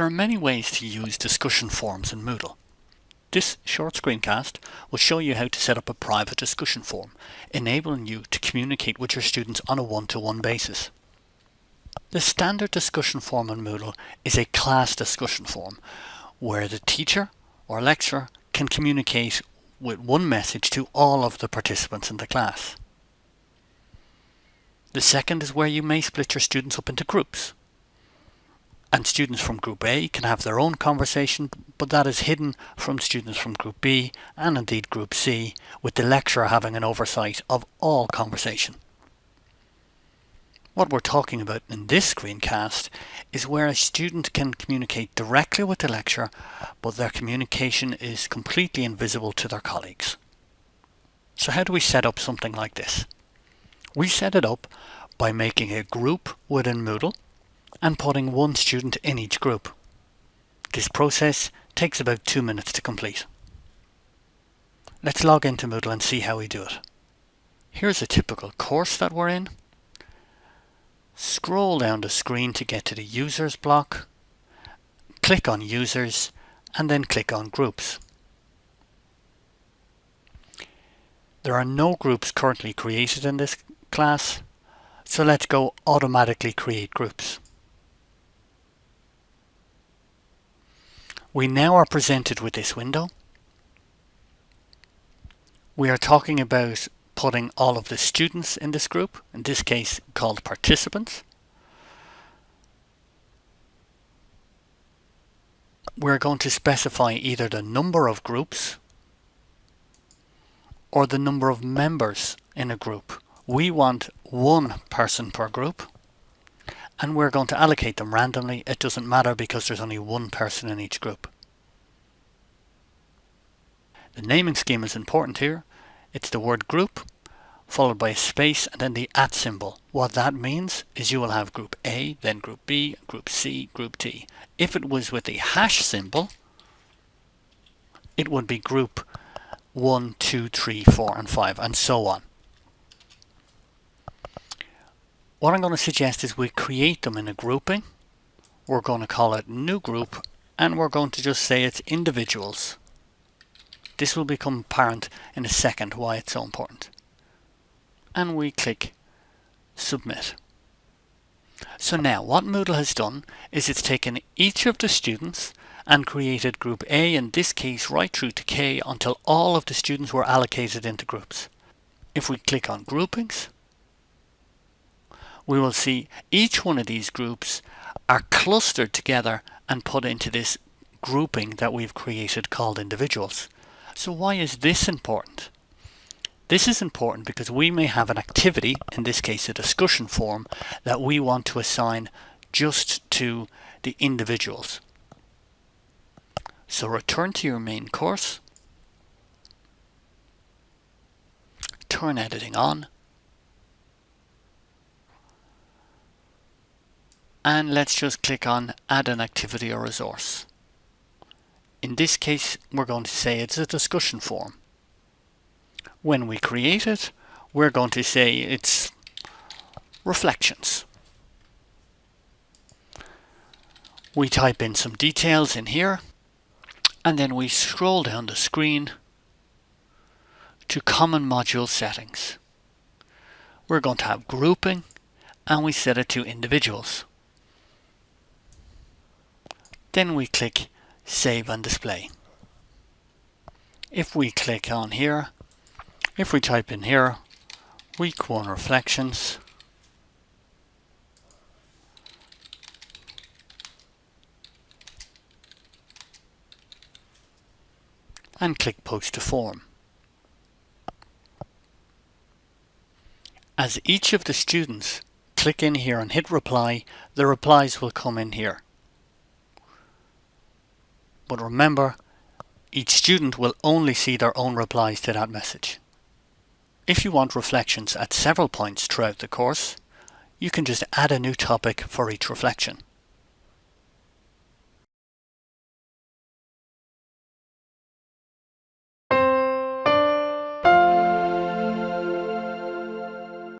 There are many ways to use discussion forums in Moodle. This short screencast will show you how to set up a private discussion forum, enabling you to communicate with your students on a one-to-one basis. The standard discussion forum in Moodle is a class discussion forum, where the teacher or lecturer can communicate with one message to all of the participants in the class. The second is where you may split your students up into groups. And students from Group A can have their own conversation, but that is hidden from students from Group B and indeed Group C, with the lecturer having an oversight of all conversation. What we're talking about in this screencast is where a student can communicate directly with the lecturer, but their communication is completely invisible to their colleagues. So how do we set up something like this? We set it up by making a group within Moodle and putting one student in each group. This process takes about 2 minutes to complete. Let's log into Moodle and see how we do it. Here's a typical course that we're in. Scroll down the screen to get to the Users block. Click on Users and then click on Groups. There are no groups currently created in this class, so let's go Automatically Create Groups. We now are presented with this window. We are talking about putting all of the students in this group, in this case called participants. We're going to specify either the number of groups or the number of members in a group. We want one person per group, and we're going to allocate them randomly. It doesn't matter because there's only one person in each group. The naming scheme is important here. It's the word group followed by a space and then the @ symbol. What that means is you will have Group A, then Group B, Group C, Group D. If it was with the hash symbol, it would be Group 1, 2, 3, 4 and 5 and so on. What I'm going to suggest is we create them in a grouping. We're going to call it New Group and we're going to just say it's individuals. This will become apparent in a second why it's so important. And we click Submit. So now what Moodle has done is it's taken each of the students and created Group A, in this case right through to K, until all of the students were allocated into groups. If we click on Groupings, we will see each one of these groups are clustered together and put into this grouping that we've created called individuals. So why is this important? This is important because we may have an activity, in this case a discussion forum, that we want to assign just to the individuals. So return to your main course, turn editing on, and let's just click on Add an Activity or Resource. In this case, we're going to say it's a discussion forum. When we create it, we're going to say it's reflections. We type in some details in here, and then we scroll down the screen to Common Module Settings. We're going to have grouping, and we set it to individuals. Then we click Save and Display. If we click on here, if we type in here, Week 1 Reflections, and click Post to Forum. As each of the students click in here and hit reply, the replies will come in here. But remember, each student will only see their own replies to that message. If you want reflections at several points throughout the course, you can just add a new topic for each reflection.